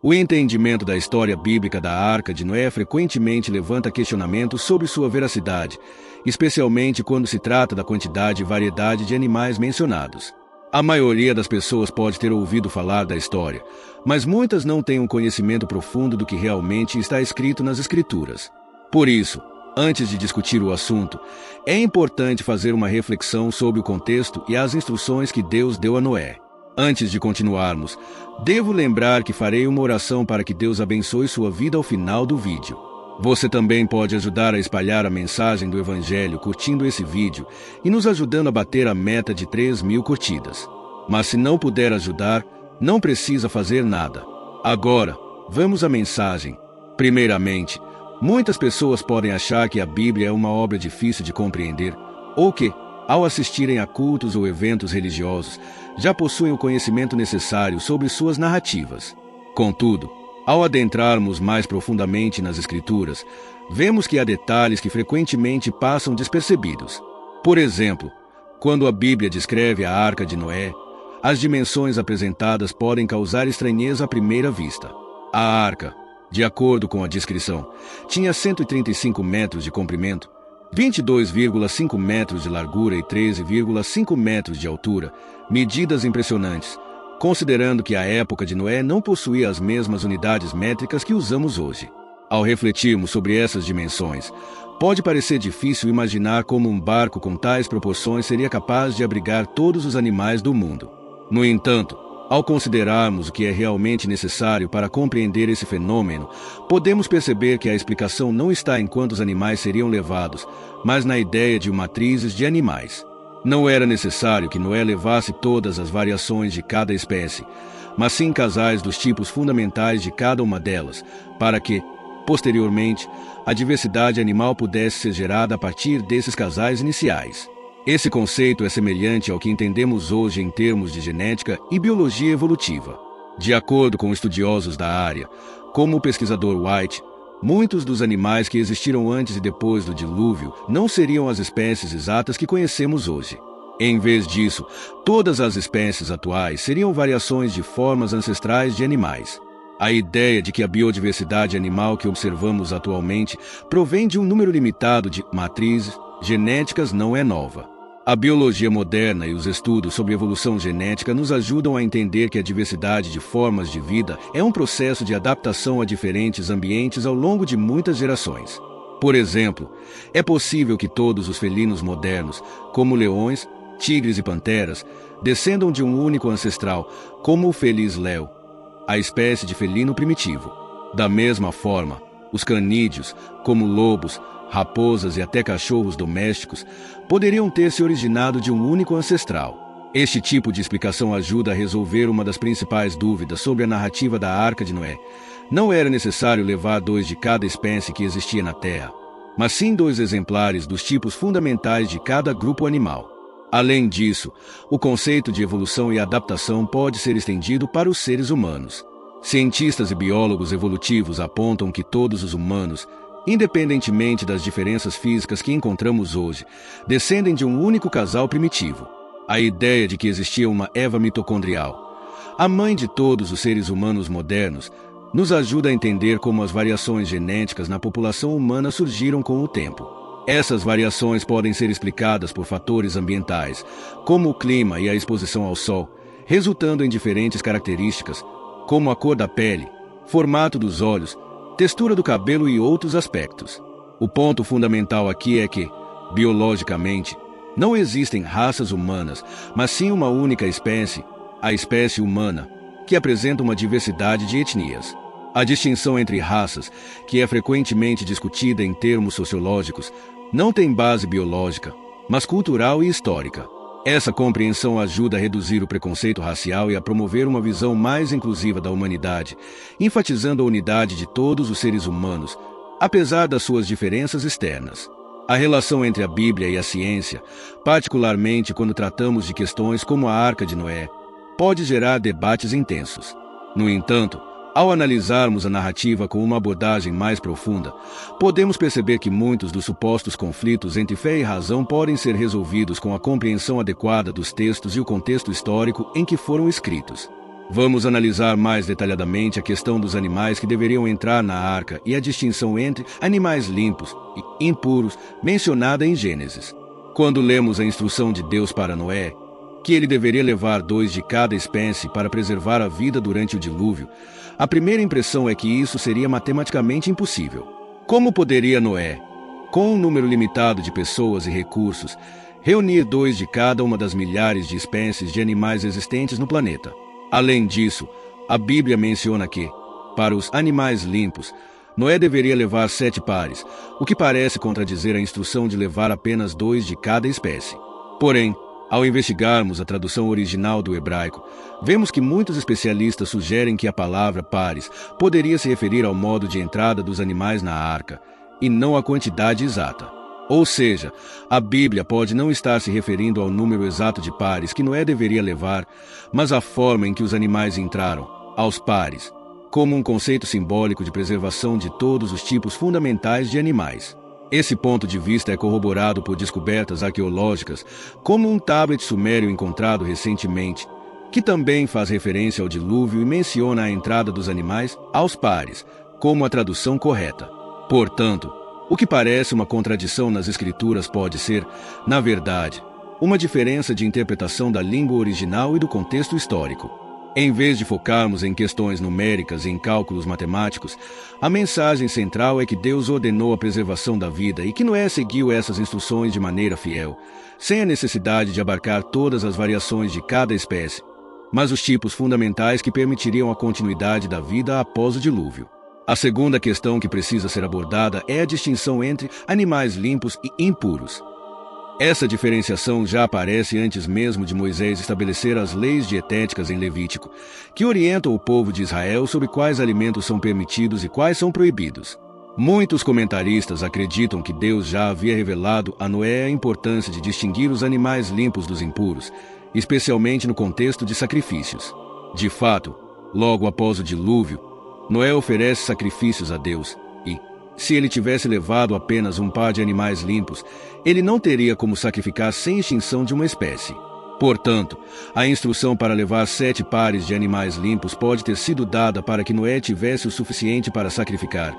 O entendimento da história bíblica da Arca de Noé frequentemente levanta questionamentos sobre sua veracidade, especialmente quando se trata da quantidade e variedade de animais mencionados. A maioria das pessoas pode ter ouvido falar da história, mas muitas não têm um conhecimento profundo do que realmente está escrito nas Escrituras. Por isso, antes de discutir o assunto, é importante fazer uma reflexão sobre o contexto e as instruções que Deus deu a Noé. Antes de continuarmos, devo lembrar que farei uma oração para que Deus abençoe sua vida ao final do vídeo. Você também pode ajudar a espalhar a mensagem do Evangelho curtindo esse vídeo e nos ajudando a bater a meta de 3.000 curtidas. Mas se não puder ajudar, não precisa fazer nada. Agora, vamos à mensagem. Primeiramente, muitas pessoas podem achar que a Bíblia é uma obra difícil de compreender, ou que, ao assistirem a cultos ou eventos religiosos, já possuem o conhecimento necessário sobre suas narrativas. Contudo, ao adentrarmos mais profundamente nas Escrituras, vemos que há detalhes que frequentemente passam despercebidos. Por exemplo, quando a Bíblia descreve a Arca de Noé, as dimensões apresentadas podem causar estranheza à primeira vista. A arca, de acordo com a descrição, tinha 135 metros de comprimento, 22,5 metros de largura e 13,5 metros de altura, medidas impressionantes, considerando que a época de Noé não possuía as mesmas unidades métricas que usamos hoje. Ao refletirmos sobre essas dimensões, pode parecer difícil imaginar como um barco com tais proporções seria capaz de abrigar todos os animais do mundo. No entanto, ao considerarmos o que é realmente necessário para compreender esse fenômeno, podemos perceber que a explicação não está em quantos animais seriam levados, mas na ideia de matrizes de animais. Não era necessário que Noé levasse todas as variações de cada espécie, mas sim casais dos tipos fundamentais de cada uma delas, para que, posteriormente, a diversidade animal pudesse ser gerada a partir desses casais iniciais. Esse conceito é semelhante ao que entendemos hoje em termos de genética e biologia evolutiva. De acordo com estudiosos da área, como o pesquisador White, muitos dos animais que existiram antes e depois do dilúvio não seriam as espécies exatas que conhecemos hoje. Em vez disso, todas as espécies atuais seriam variações de formas ancestrais de animais. A ideia de que a biodiversidade animal que observamos atualmente provém de um número limitado de matrizes genéticas não é nova. A biologia moderna e os estudos sobre evolução genética nos ajudam a entender que a diversidade de formas de vida é um processo de adaptação a diferentes ambientes ao longo de muitas gerações. Por exemplo, é possível que todos os felinos modernos, como leões, tigres e panteras, descendam de um único ancestral, como o Felis leo, a espécie de felino primitivo. Da mesma forma, os canídeos, como lobos, raposas e até cachorros domésticos, poderiam ter se originado de um único ancestral. Este tipo de explicação ajuda a resolver uma das principais dúvidas sobre a narrativa da Arca de Noé. Não era necessário levar 2 de cada espécie que existia na Terra, mas sim 2 exemplares dos tipos fundamentais de cada grupo animal. Além disso, o conceito de evolução e adaptação pode ser estendido para os seres humanos. Cientistas e biólogos evolutivos apontam que todos os humanos, independentemente das diferenças físicas que encontramos hoje, descendem de um único casal primitivo. A ideia de que existia uma Eva mitocondrial, a mãe de todos os seres humanos modernos, nos ajuda a entender como as variações genéticas na população humana surgiram com o tempo. Essas variações podem ser explicadas por fatores ambientais, como o clima e a exposição ao sol, resultando em diferentes características, como a cor da pele, formato dos olhos, textura do cabelo e outros aspectos. O ponto fundamental aqui é que, biologicamente, não existem raças humanas, mas sim uma única espécie, a espécie humana, que apresenta uma diversidade de etnias. A distinção entre raças, que é frequentemente discutida em termos sociológicos, não tem base biológica, mas cultural e histórica. Essa compreensão ajuda a reduzir o preconceito racial e a promover uma visão mais inclusiva da humanidade, enfatizando a unidade de todos os seres humanos, apesar das suas diferenças externas. A relação entre a Bíblia e a ciência, particularmente quando tratamos de questões como a Arca de Noé, pode gerar debates intensos. No entanto, ao analisarmos a narrativa com uma abordagem mais profunda, podemos perceber que muitos dos supostos conflitos entre fé e razão podem ser resolvidos com a compreensão adequada dos textos e o contexto histórico em que foram escritos. Vamos analisar mais detalhadamente a questão dos animais que deveriam entrar na arca e a distinção entre animais limpos e impuros mencionada em Gênesis. Quando lemos a instrução de Deus para Noé, que ele deveria levar 2 de cada espécie para preservar a vida durante o dilúvio, a primeira impressão é que isso seria matematicamente impossível. Como poderia Noé, com um número limitado de pessoas e recursos, reunir 2 de cada uma das milhares de espécies de animais existentes no planeta? Além disso, a Bíblia menciona que, para os animais limpos, Noé deveria levar 7 pares, o que parece contradizer a instrução de levar apenas 2 de cada espécie. Porém, ao investigarmos a tradução original do hebraico, vemos que muitos especialistas sugerem que a palavra pares poderia se referir ao modo de entrada dos animais na arca, e não à quantidade exata. Ou seja, a Bíblia pode não estar se referindo ao número exato de pares que Noé deveria levar, mas à forma em que os animais entraram, aos pares, como um conceito simbólico de preservação de todos os tipos fundamentais de animais. Esse ponto de vista é corroborado por descobertas arqueológicas, como um tablet sumério encontrado recentemente, que também faz referência ao dilúvio e menciona a entrada dos animais aos pares, como a tradução correta. Portanto, o que parece uma contradição nas escrituras pode ser, na verdade, uma diferença de interpretação da língua original e do contexto histórico. Em vez de focarmos em questões numéricas e em cálculos matemáticos, a mensagem central é que Deus ordenou a preservação da vida e que Noé seguiu essas instruções de maneira fiel, sem a necessidade de abarcar todas as variações de cada espécie, mas os tipos fundamentais que permitiriam a continuidade da vida após o dilúvio. A segunda questão que precisa ser abordada é a distinção entre animais limpos e impuros. Essa diferenciação já aparece antes mesmo de Moisés estabelecer as leis dietéticas em Levítico, que orientam o povo de Israel sobre quais alimentos são permitidos e quais são proibidos. Muitos comentaristas acreditam que Deus já havia revelado a Noé a importância de distinguir os animais limpos dos impuros, especialmente no contexto de sacrifícios. De fato, logo após o dilúvio, Noé oferece sacrifícios a Deus e, se ele tivesse levado apenas um par de animais limpos, ele não teria como sacrificar sem extinção de uma espécie. Portanto, a instrução para levar 7 pares de animais limpos pode ter sido dada para que Noé tivesse o suficiente para sacrificar,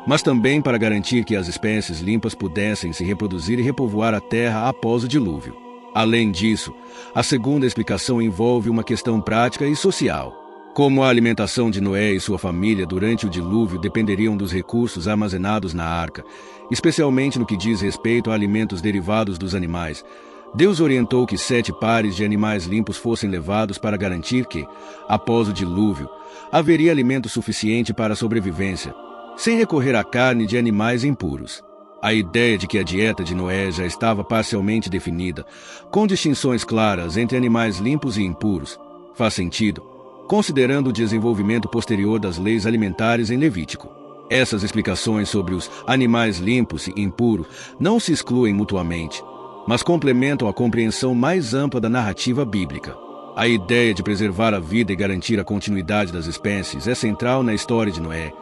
mas também para garantir que as espécies limpas pudessem se reproduzir e repovoar a terra após o dilúvio. Além disso, a segunda explicação envolve uma questão prática e social. Como a alimentação de Noé e sua família durante o dilúvio dependeriam dos recursos armazenados na arca, especialmente no que diz respeito a alimentos derivados dos animais, Deus orientou que 7 pares de animais limpos fossem levados para garantir que, após o dilúvio, haveria alimento suficiente para a sobrevivência, sem recorrer à carne de animais impuros. A ideia de que a dieta de Noé já estava parcialmente definida, com distinções claras entre animais limpos e impuros, faz sentido, considerando o desenvolvimento posterior das leis alimentares em Levítico. Essas explicações sobre os animais limpos e impuros não se excluem mutuamente, mas complementam a compreensão mais ampla da narrativa bíblica. A ideia de preservar a vida e garantir a continuidade das espécies é central na história de Noé,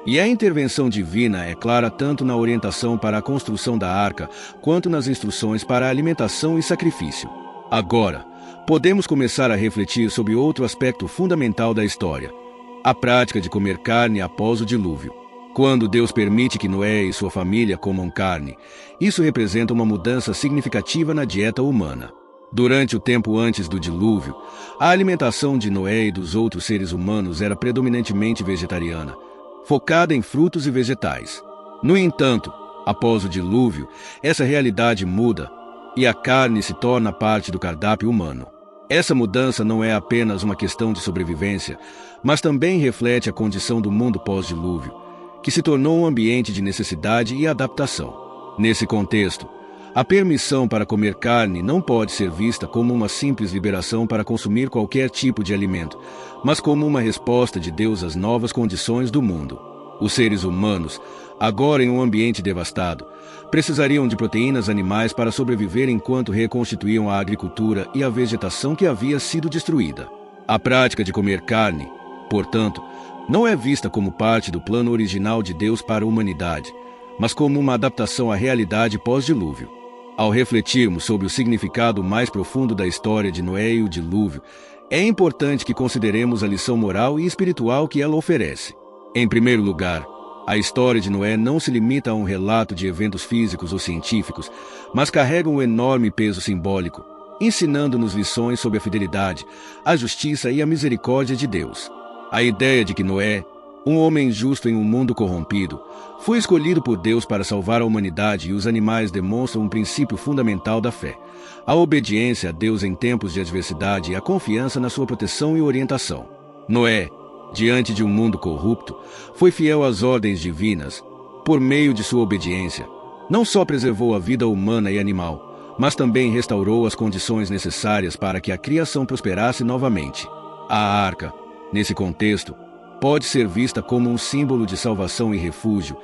e a intervenção divina é clara tanto na orientação para a construção da arca, quanto nas instruções para a alimentação e sacrifício. Agora, podemos começar a refletir sobre outro aspecto fundamental da história: a prática de comer carne após o dilúvio. Quando Deus permite que Noé e sua família comam carne, isso representa uma mudança significativa na dieta humana. Durante o tempo antes do dilúvio, a alimentação de Noé e dos outros seres humanos era predominantemente vegetariana, focada em frutos e vegetais. No entanto, após o dilúvio, essa realidade muda e a carne se torna parte do cardápio humano. Essa mudança não é apenas uma questão de sobrevivência, mas também reflete a condição do mundo pós-dilúvio, que se tornou um ambiente de necessidade e adaptação. Nesse contexto, a permissão para comer carne não pode ser vista como uma simples liberação para consumir qualquer tipo de alimento, mas como uma resposta de Deus às novas condições do mundo. Os seres humanos, agora em um ambiente devastado, precisariam de proteínas animais para sobreviver enquanto reconstituíam a agricultura e a vegetação que havia sido destruída. A prática de comer carne, portanto, não é vista como parte do plano original de Deus para a humanidade, mas como uma adaptação à realidade pós-dilúvio. Ao refletirmos sobre o significado mais profundo da história de Noé e o dilúvio, é importante que consideremos a lição moral e espiritual que ela oferece. Em primeiro lugar, a história de Noé não se limita a um relato de eventos físicos ou científicos, mas carrega um enorme peso simbólico, ensinando-nos lições sobre a fidelidade, a justiça e a misericórdia de Deus. A ideia de que Noé, um homem justo em um mundo corrompido, foi escolhido por Deus para salvar a humanidade e os animais demonstra um princípio fundamental da fé: a obediência a Deus em tempos de adversidade e a confiança na sua proteção e orientação. Noé, diante de um mundo corrupto, foi fiel às ordens divinas. Por meio de sua obediência, não só preservou a vida humana e animal, mas também restaurou as condições necessárias para que a criação prosperasse novamente. A arca, nesse contexto, pode ser vista como um símbolo de salvação e refúgio,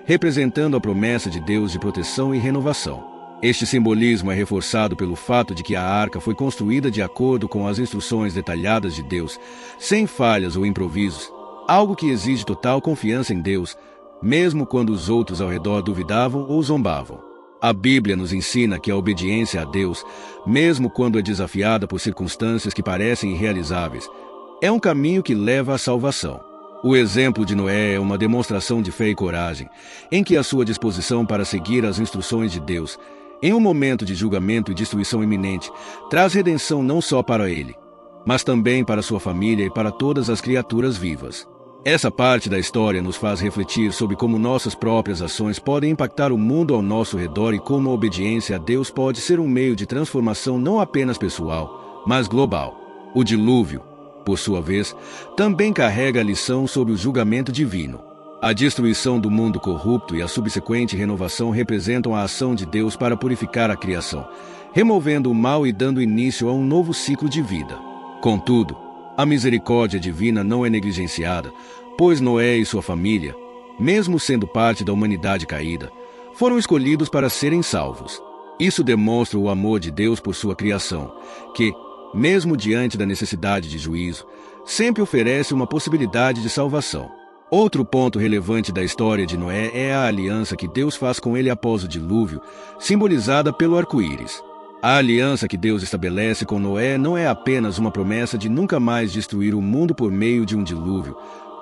representando a promessa de Deus de proteção e renovação. Este simbolismo é reforçado pelo fato de que a arca foi construída de acordo com as instruções detalhadas de Deus, sem falhas ou improvisos, algo que exige total confiança em Deus, mesmo quando os outros ao redor duvidavam ou zombavam. A Bíblia nos ensina que a obediência a Deus, mesmo quando é desafiada por circunstâncias que parecem irrealizáveis, é um caminho que leva à salvação. O exemplo de Noé é uma demonstração de fé e coragem, em que a sua disposição para seguir as instruções de Deus, em um momento de julgamento e destruição iminente, traz redenção não só para ele, mas também para sua família e para todas as criaturas vivas. Essa parte da história nos faz refletir sobre como nossas próprias ações podem impactar o mundo ao nosso redor e como a obediência a Deus pode ser um meio de transformação não apenas pessoal, mas global. O dilúvio, por sua vez, também carrega a lição sobre o julgamento divino. A destruição do mundo corrupto e a subsequente renovação representam a ação de Deus para purificar a criação, removendo o mal e dando início a um novo ciclo de vida. Contudo, a misericórdia divina não é negligenciada, pois Noé e sua família, mesmo sendo parte da humanidade caída, foram escolhidos para serem salvos. Isso demonstra o amor de Deus por sua criação, que, mesmo diante da necessidade de juízo, sempre oferece uma possibilidade de salvação. Outro ponto relevante da história de Noé é a aliança que Deus faz com ele após o dilúvio, simbolizada pelo arco-íris. A aliança que Deus estabelece com Noé não é apenas uma promessa de nunca mais destruir o mundo por meio de um dilúvio,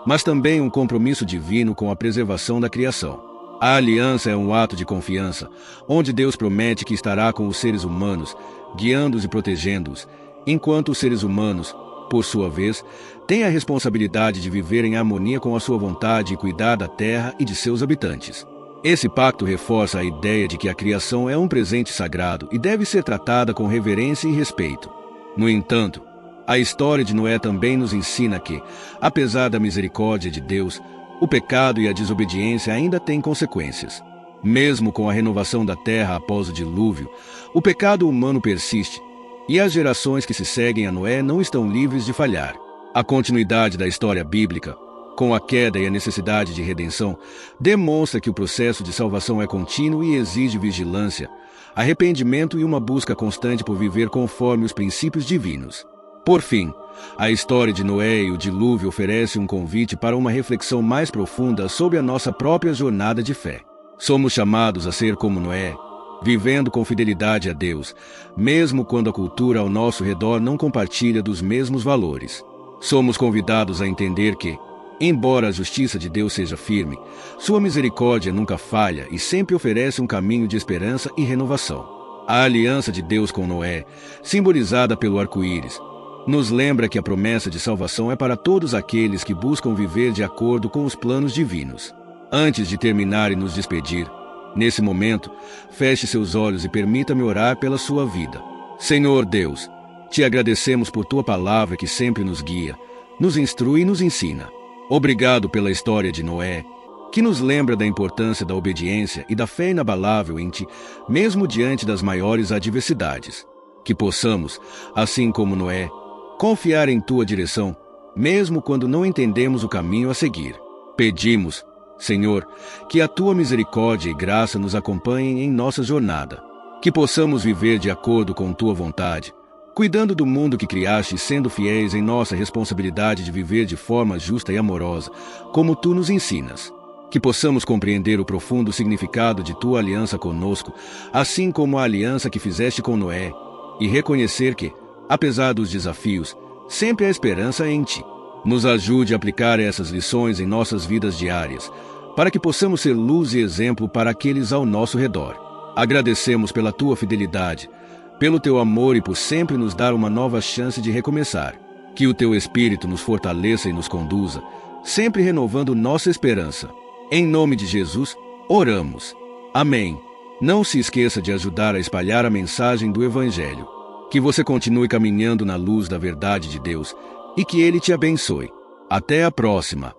mas também um compromisso divino com a preservação da criação. A aliança é um ato de confiança, onde Deus promete que estará com os seres humanos, guiando-os e protegendo-os, enquanto os seres humanos, por sua vez, têm a responsabilidade de viver em harmonia com a sua vontade e cuidar da terra e de seus habitantes. Esse pacto reforça a ideia de que a criação é um presente sagrado e deve ser tratada com reverência e respeito. No entanto, a história de Noé também nos ensina que, apesar da misericórdia de Deus, o pecado e a desobediência ainda têm consequências. Mesmo com a renovação da terra após o dilúvio, o pecado humano persiste, e as gerações que se seguem a Noé não estão livres de falhar. A continuidade da história bíblica, com a queda e a necessidade de redenção, demonstra que o processo de salvação é contínuo e exige vigilância, arrependimento e uma busca constante por viver conforme os princípios divinos. Por fim, a história de Noé e o dilúvio oferece um convite para uma reflexão mais profunda sobre a nossa própria jornada de fé. Somos chamados a ser como Noé, vivendo com fidelidade a Deus, mesmo quando a cultura ao nosso redor não compartilha dos mesmos valores. Somos convidados a entender que, embora a justiça de Deus seja firme, sua misericórdia nunca falha e sempre oferece um caminho de esperança e renovação. A aliança de Deus com Noé, simbolizada pelo arco-íris, nos lembra que a promessa de salvação é para todos aqueles que buscam viver de acordo com os planos divinos. Antes de terminar e nos despedir, nesse momento, feche seus olhos e permita-me orar pela sua vida. Senhor Deus, te agradecemos por tua palavra que sempre nos guia, nos instrui e nos ensina. Obrigado pela história de Noé, que nos lembra da importância da obediência e da fé inabalável em ti, mesmo diante das maiores adversidades. Que possamos, assim como Noé, confiar em tua direção, mesmo quando não entendemos o caminho a seguir. Pedimos, Senhor, que a tua misericórdia e graça nos acompanhem em nossa jornada. Que possamos viver de acordo com tua vontade, cuidando do mundo que criaste e sendo fiéis em nossa responsabilidade de viver de forma justa e amorosa, como tu nos ensinas. Que possamos compreender o profundo significado de tua aliança conosco, assim como a aliança que fizeste com Noé, e reconhecer que, apesar dos desafios, sempre há esperança em Ti. Nos ajude a aplicar essas lições em nossas vidas diárias, para que possamos ser luz e exemplo para aqueles ao nosso redor. Agradecemos pela Tua fidelidade, pelo Teu amor e por sempre nos dar uma nova chance de recomeçar. Que o Teu Espírito nos fortaleça e nos conduza, sempre renovando nossa esperança. Em nome de Jesus, oramos. Amém. Não se esqueça de ajudar a espalhar a mensagem do Evangelho. Que você continue caminhando na luz da verdade de Deus e que Ele te abençoe. Até a próxima.